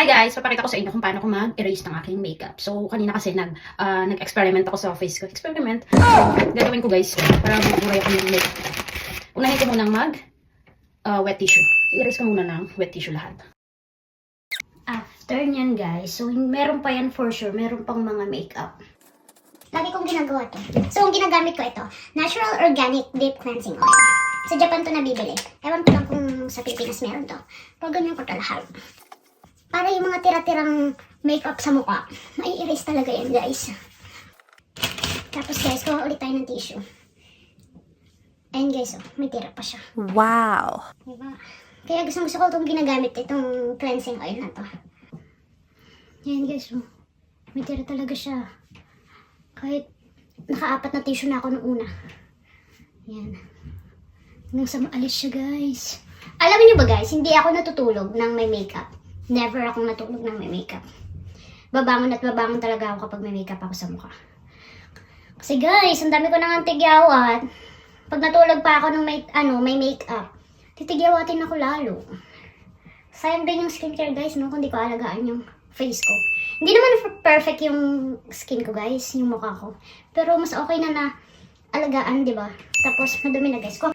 Hi guys! Papakita ko sa inyo kung paano ko mag-erase ng aking makeup. So, kanina kasi nag-experiment ako sa face ko. Experiment. So, gagawin ko guys, para maburay ako ng makeup. Unahin ko munang wet tissue. I-erase ko muna ng wet tissue lahat. After nyan guys, so meron pa yan for sure. Meron pang mga makeup. Lagi kong ginagawa to. So, ang ginagamit ko ito, Natural Organic Deep Cleansing Oil. Sa Japan to nabibili. Ewan ko lang kung sa Pilipinas meron to. Pero ganyan ko to lahat. Para yung mga tira-tirang makeup sa mukha, mai-erase talaga yan guys. Tapos guys, kuha ulit tayo ng tissue. Ayan guys, oh, may tira pa siya. Wow! Diba? Kaya gusto ko itong ginagamit, itong cleansing oil na to. Ayan guys, oh, may tira talaga siya. Kahit naka-4 na tissue na ako nung una. Ayan. Hanggang sa maalis siya guys. Alam niyo ba guys, hindi ako natutulog ng may makeup. Never akong natulog ng may makeup. Babangon at babangon talaga ako kapag may makeup ako sa mukha. Kasi guys, ang dami ko nang tigyawat. Pag natulog pa ako ng may makeup, titigyawatin ako lalo. Sayang din yung skincare guys, no? Kung di ko alagaan yung face ko. Hindi naman perfect yung skin ko guys, yung mukha ko. Pero mas okay na alagaan, di ba? Tapos madumi na guys. Kuha